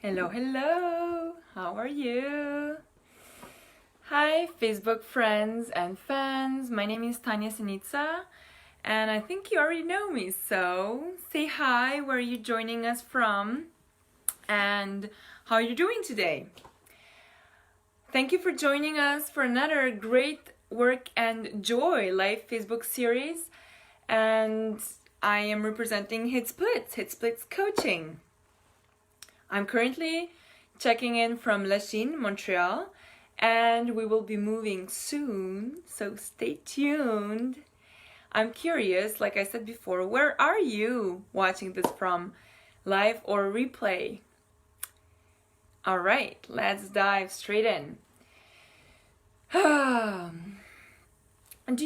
Hello, hello! How are you? Hi, Facebook friends and fans. My name is Tanya Sinitsa, and I think you already know me, so say hi, where are you joining us from, and how are you doing today? Thank you for joining us for another great Work and Joy live Facebook series, and I am representing HitSplits Coaching. I'm currently checking in from Lachine, Montreal, and we will be moving soon, so stay tuned. I'm curious, like I said before, where are you watching this from, live or replay? All right, let's dive straight in. Do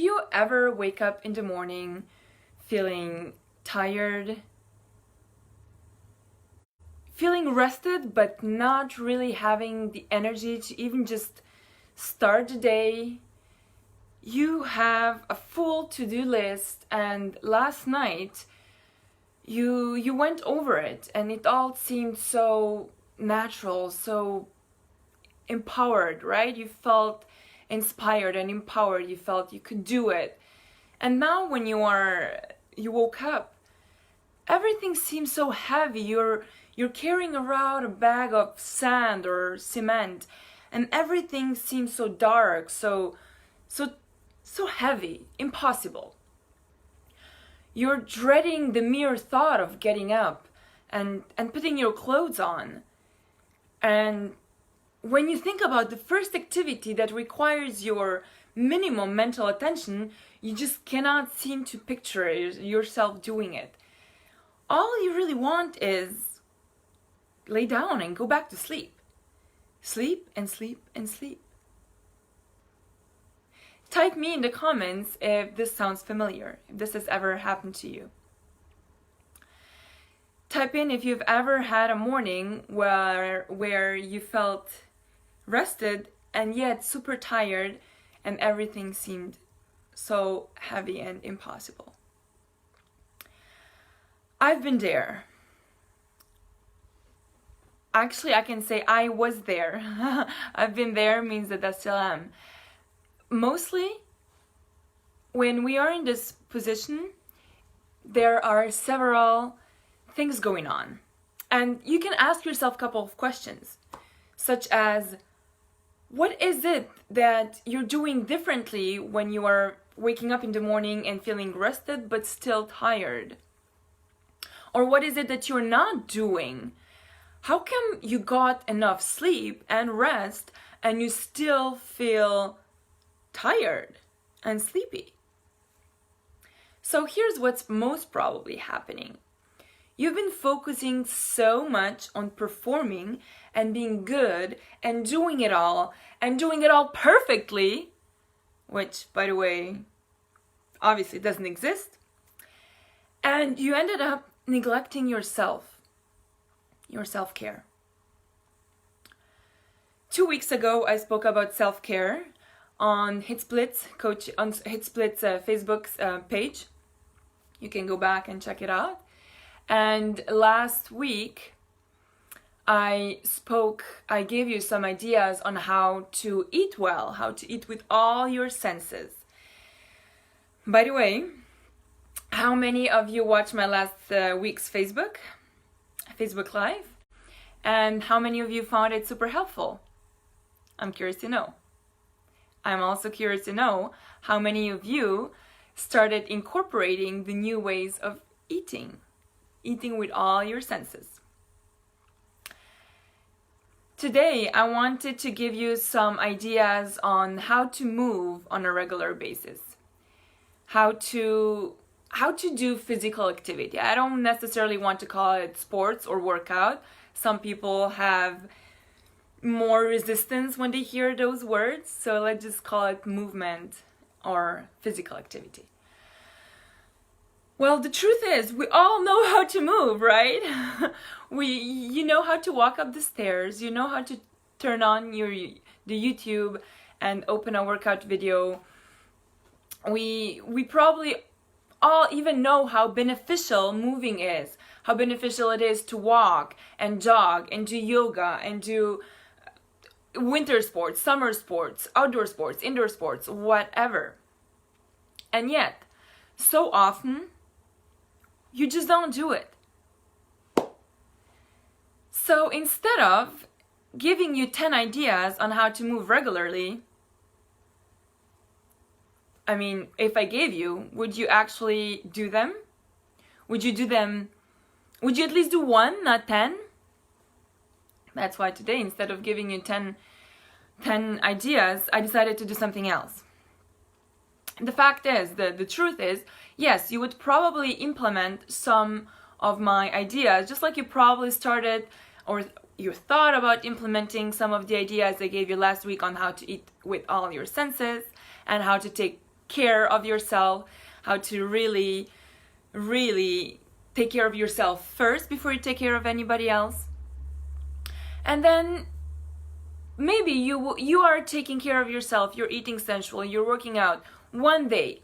you ever wake up in the morning feeling tired? Feeling rested, but not really having the energy to even just start the day? You have a full to-do list, and last night you went over it, and it all seemed so natural, so empowered, right? You felt inspired and empowered. You felt you could do it. And now when you woke up, everything seems so heavy. You're carrying around a bag of sand or cement, and everything seems so dark, so heavy, impossible. You're dreading the mere thought of getting up and putting your clothes on. And when you think about the first activity that requires your minimum mental attention, you just cannot seem to picture yourself doing it. All you really want is lay down and go back to sleep. Sleep and sleep and sleep. Type me in the comments if this sounds familiar, if this has ever happened to you. Type in if you've ever had a morning where you felt rested and yet super tired and everything seemed so heavy and impossible. I've been there. Actually, I can say I was there. I've been there means that I still am. Mostly, when we are in this position, there are several things going on. And you can ask yourself a couple of questions, such as, what is it that you're doing differently when you are waking up in the morning and feeling rested but still tired? Or what is it that you're not doing? How come you got enough sleep and rest and you still feel tired and sleepy? So here's what's most probably happening. You've been focusing so much on performing and being good and doing it all perfectly, which, by the way, obviously doesn't exist. And you ended up neglecting yourself. Your self-care. 2 weeks ago, I spoke about self-care on HitSplits Facebook page. You can go back and check it out. And last week, I gave you some ideas on how to eat well, how to eat with all your senses. By the way, how many of you watched my last week's Facebook Live, and how many of you found it super helpful? I'm curious to know. I'm also curious to know how many of you started incorporating the new ways of eating with all your senses. Today, I wanted to give you some ideas on how to move on a regular basis, how to do physical activity. I don't necessarily want to call it sports or workout. Some people have more resistance when they hear those words, so let's just call it movement or physical activity. Well, the truth is, we all know how to move, right? You know how to walk up the stairs, you know how to turn on the YouTube and open a workout video. We probably all even know how beneficial moving is, how beneficial it is to walk and jog and do yoga and do winter sports, summer sports, outdoor sports, indoor sports, whatever. And yet, so often, you just don't do it. So instead of giving you 10 ideas on how to move regularly, I mean, if I gave you, would you actually do them? Would you do them? Would you at least do one, not 10? That's why today, instead of giving you 10 ideas, I decided to do something else. The fact is, the truth is, yes, you would probably implement some of my ideas, just like you probably started or you thought about implementing some of the ideas I gave you last week on how to eat with all your senses and how to take care of yourself, how to really, really take care of yourself first before you take care of anybody else. And then maybe you are taking care of yourself, you're eating sensual, you're working out one day,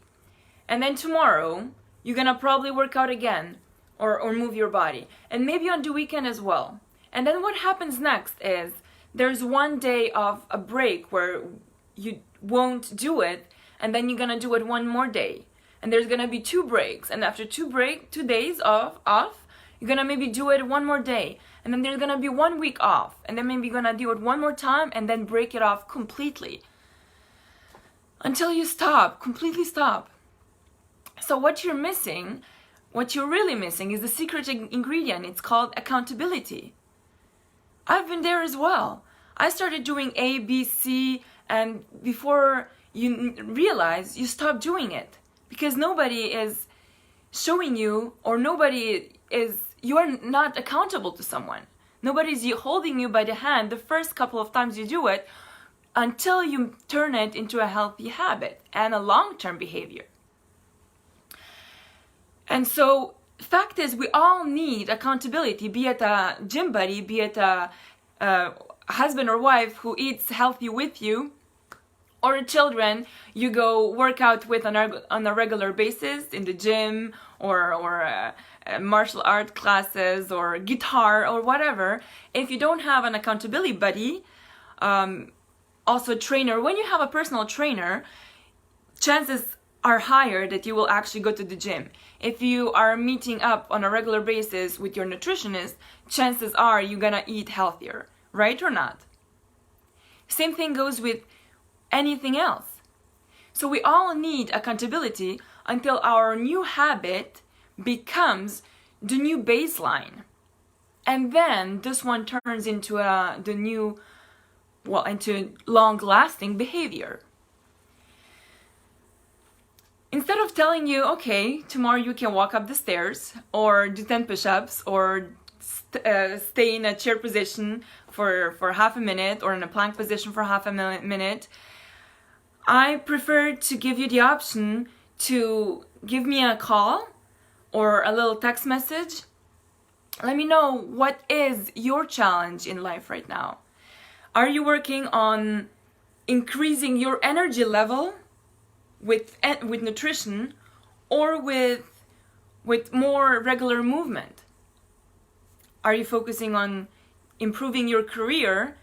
and then tomorrow you're gonna probably work out again or move your body, and maybe on the weekend as well. And then what happens next is there's one day of a break where you won't do it, and then you're gonna do it one more day, and there's gonna be 2 breaks, and after 2 days off, you're gonna maybe do it one more day, and then there's gonna be 1 week off, and then maybe you're gonna do it one more time, and then break it off completely until you stop, completely stop. So what you're missing, what you're really missing, is the secret ingredient. It's called accountability. I've been there as well. I started doing A, B, C, and before you realize, you stop doing it because nobody is showing you, or you are not accountable to someone. Nobody's holding you by the hand the first couple of times you do it until you turn it into a healthy habit and a long-term behavior. And so, fact is, we all need accountability, be it a gym buddy, be it a husband or wife who eats healthy with you, or children you go work out with on a regular basis in the gym or martial art classes or guitar or whatever. If you don't have an accountability buddy, also a trainer, when you have a personal trainer, chances are higher that you will actually go to the gym. If you are meeting up on a regular basis with your nutritionist, chances are you're gonna eat healthier, right or not? Same thing goes with anything else. So we all need accountability until our new habit becomes the new baseline. And then this one turns into into long-lasting behavior. Instead of telling you, okay, tomorrow you can walk up the stairs or do 10 push-ups or stay in a chair position for half a minute or in a plank position for half a minute, I prefer to give you the option to give me a call or a little text message. Let me know, what is your challenge in life right now? Are you working on increasing your energy level with nutrition or with more regular movement? Are you focusing on improving your career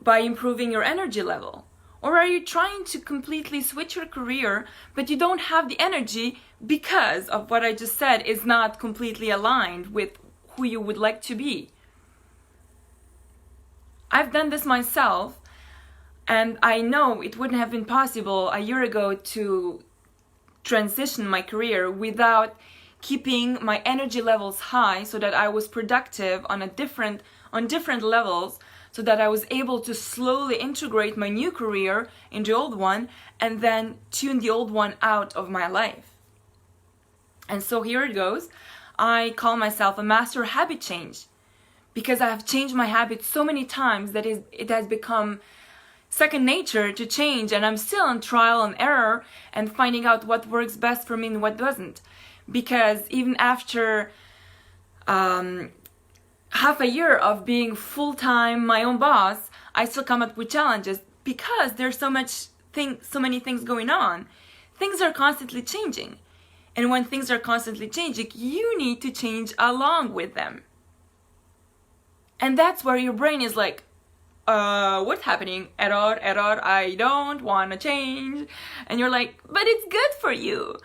by improving your energy level? Or are you trying to completely switch your career, but you don't have the energy because of what I just said is not completely aligned with who you would like to be? I've done this myself, and I know it wouldn't have been possible a year ago to transition my career without keeping my energy levels high so that I was productive on different levels, so that I was able to slowly integrate my new career in the old one and then tune the old one out of my life. And so here it goes. I call myself a master habit change because I have changed my habits so many times that it has become second nature to change, and I'm still on trial and error and finding out what works best for me and what doesn't. Because even after half a year of being full-time my own boss, I still come up with challenges because there's so many things going on. Things are constantly changing. And when things are constantly changing, you need to change along with them. And that's where your brain is like, what's happening? Error, I don't want to change. And you're like, but it's good for you.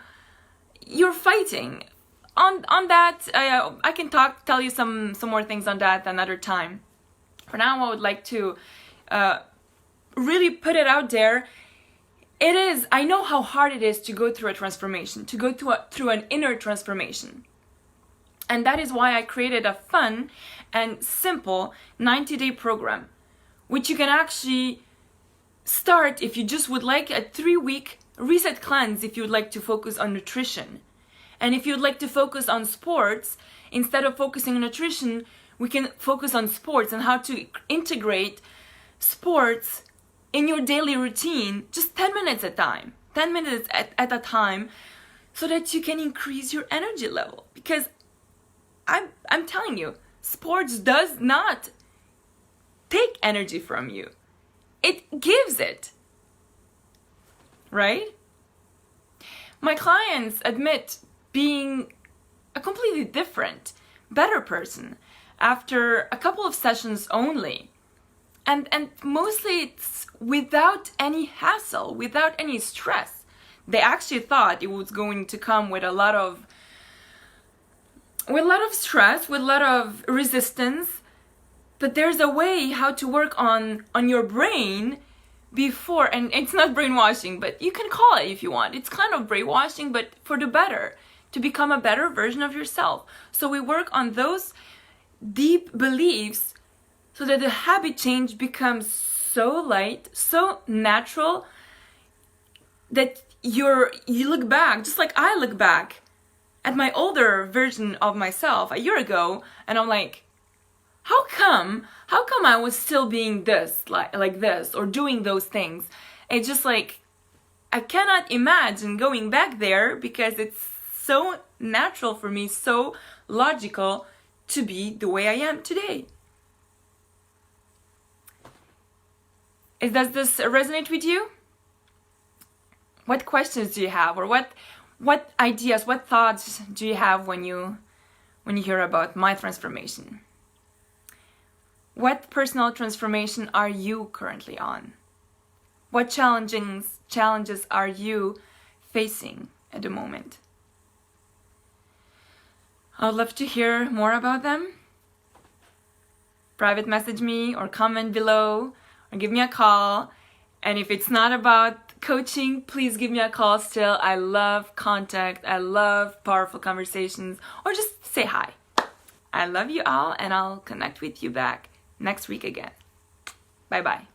You're fighting. On that, I can tell you some more things on that another time. For now, I would like to really put it out there. I know how hard it is to go through a transformation, to go through an inner transformation. And that is why I created a fun and simple 90-day program, which you can actually start if you just would like a 3-week reset cleanse if you would like to focus on nutrition. And if you'd like to focus on sports, instead of focusing on nutrition, we can focus on sports and how to integrate sports in your daily routine, just 10 minutes at a time, 10 minutes at a time, so that you can increase your energy level. Because I'm telling you, sports does not take energy from you. It gives it, right? My clients admit being a completely different, better person after a couple of sessions only. And mostly it's without any hassle, without any stress. They actually thought it was going to come with a lot of stress, with a lot of resistance. But there's a way how to work on your brain before, and it's not brainwashing, but you can call it if you want. It's kind of brainwashing, but for the better, to become a better version of yourself. So we work on those deep beliefs so that the habit change becomes so light, so natural, that you look back, just like I look back at my older version of myself a year ago, and I'm like, how come I was still being this, like this, or doing those things? It's just like, I cannot imagine going back there because it's so natural for me, so logical to be the way I am today. Does this resonate with you? What questions do you have, or what ideas, what thoughts do you have when you hear about my transformation? What personal transformation are you currently on? What challenges are you facing at the moment? I'd love to hear more about them. Private message me or comment below or give me a call. And if it's not about coaching, please give me a call still. I love contact. I love powerful conversations, or just say hi. I love you all, and I'll connect with you back next week again. Bye-bye.